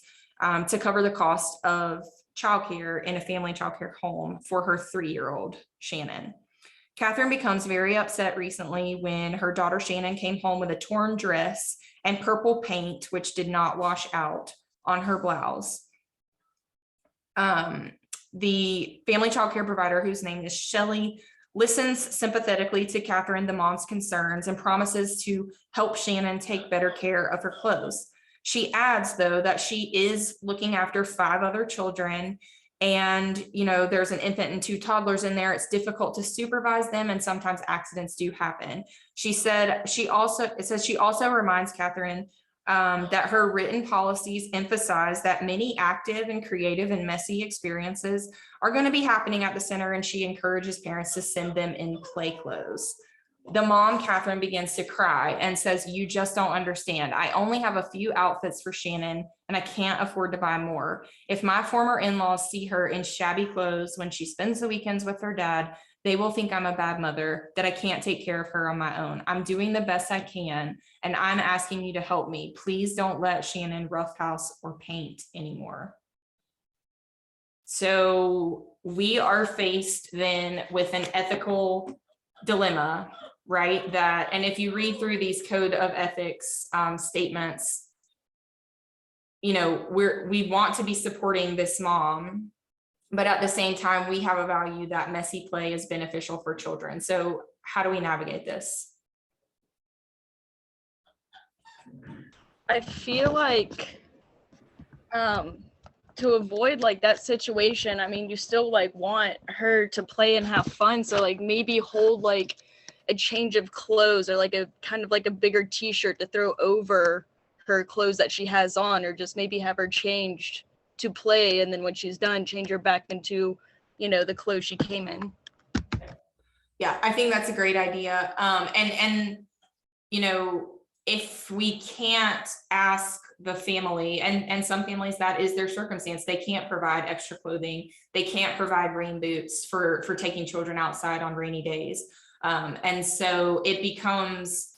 to cover the cost of childcare in a family childcare home for her 3-year-old Shannon. Catherine becomes very upset recently when her daughter Shannon came home with a torn dress and purple paint, which did not wash out, on her blouse. The family childcare provider, whose name is Shelley, listens sympathetically to Catherine, the mom's concerns, and promises to help Shannon take better care of her clothes. She adds, though, that she is looking after 5 other children, and there's an infant and 2 toddlers in there. It's difficult to supervise them, and sometimes accidents do happen. She also reminds Catherine that her written policies emphasize that many active and creative and messy experiences are going to be happening at the center, and she encourages parents to send them in play clothes. The mom, Catherine, begins to cry and says, "You just don't understand. I only have a few outfits for Shannon, and I can't afford to buy more. If my former in-laws see her in shabby clothes when she spends the weekends with her dad, they will think I'm a bad mother, that I can't take care of her on my own. I'm doing the best I can, and I'm asking you to help me. Please don't let Shannon roughhouse or paint anymore." So we are faced then with an ethical dilemma, right? And if you read through these code of ethics statements, we want to be supporting this mom, but at the same time, we have a value that messy play is beneficial for children. So how do we navigate this? I feel like to avoid like that situation, I mean, you still like want her to play and have fun. So like maybe hold like a change of clothes, or like a kind of like a bigger t-shirt to throw over her clothes that she has on, or just maybe have her changed to play, and then when she's done, change her back into the clothes she came in. Yeah, I think that's a great idea. And if we can't ask the family, and some families that is their circumstance, they can't provide extra clothing, they can't provide rain boots for taking children outside on rainy days, and so it becomes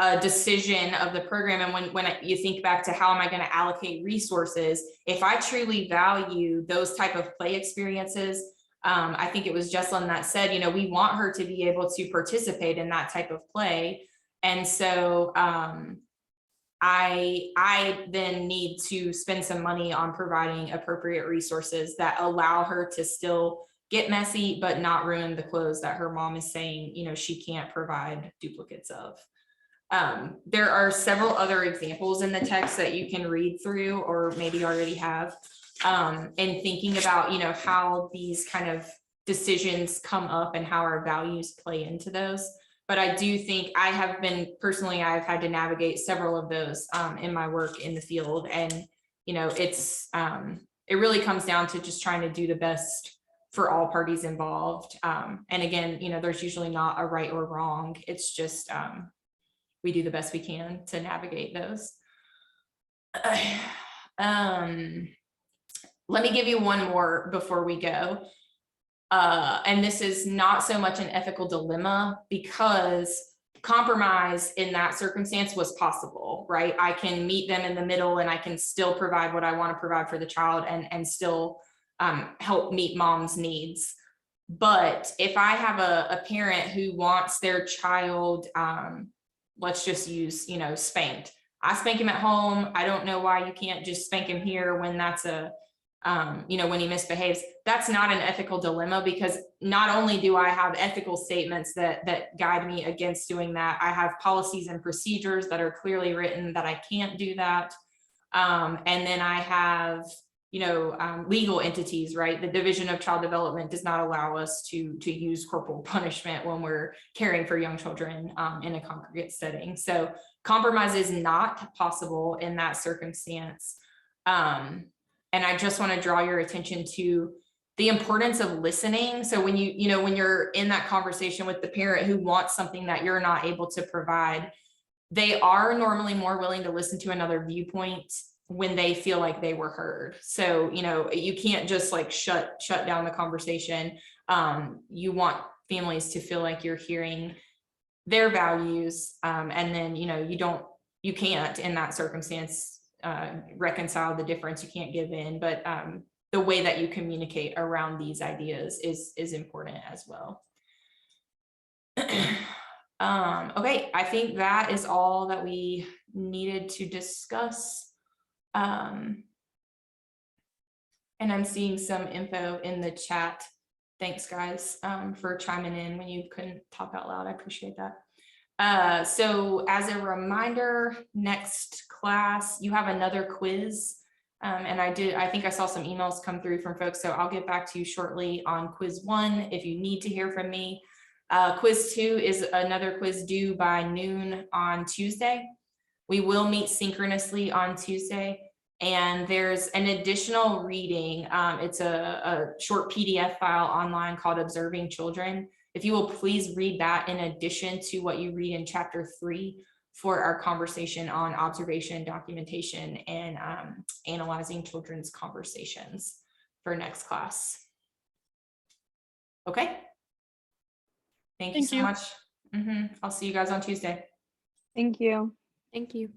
a decision of the program. And when you think back to how am I going to allocate resources, if I truly value those type of play experiences, I think it was Jessalyn that said, we want her to be able to participate in that type of play. And so I then need to spend some money on providing appropriate resources that allow her to still get messy, but not ruin the clothes that her mom is saying, she can't provide duplicates of. There are several other examples in the text that you can read through, or maybe already have, and thinking about, how these kind of decisions come up and how our values play into those. But I do think I've had to navigate several of those in my work in the field. And, you know, it really comes down to just trying to do the best for all parties involved. And again, you know, there's usually not a right or wrong. It's just we do the best we can to navigate those. Let me give you one more before we go. And this is not so much an ethical dilemma, because compromise in that circumstance was possible, right? I can meet them in the middle and I can still provide what I want to provide for the child and still help meet mom's needs. But if I have a parent who wants their child, let's just use, you know, spanked. I spank him at home. I don't know why you can't just spank him here when that's you know, when he misbehaves. That's not an ethical dilemma, because not only do I have ethical statements that guide me against doing that, I have policies and procedures that are clearly written that I can't do that. And then I have, you know, legal entities, right? The Division of Child Development does not allow us to use corporal punishment when we're caring for young children in a congregate setting. So compromise is not possible in that circumstance. And I just want to draw your attention to the importance of listening. So when when you're in that conversation with the parent who wants something that you're not able to provide, they are normally more willing to listen to another viewpoint when they feel like they were heard. So, you know, you can't just like shut down the conversation. You want families to feel like you're hearing their values. And then, you know, you can't in that circumstance reconcile the difference. You can't give in, but the way that you communicate around these ideas is important as well. Okay, I think that is all that we needed to discuss. And I'm seeing some info in the chat. Thanks, guys, for chiming in when you couldn't talk out loud. I appreciate that. So as a reminder, next class, you have another quiz. And I think I saw some emails come through from folks, so I'll get back to you shortly on quiz 1 if you need to hear from me. Quiz 2 is another quiz due by noon on Tuesday. We will meet synchronously on Tuesday. And there's an additional reading. It's a short PDF file online called Observing Children. If you will please read that in addition to what you read in chapter 3 for our conversation on observation, documentation, and analyzing children's conversations for next class. Okay. Thank you so much. I'll see you guys on Tuesday. Thank you. Thank you.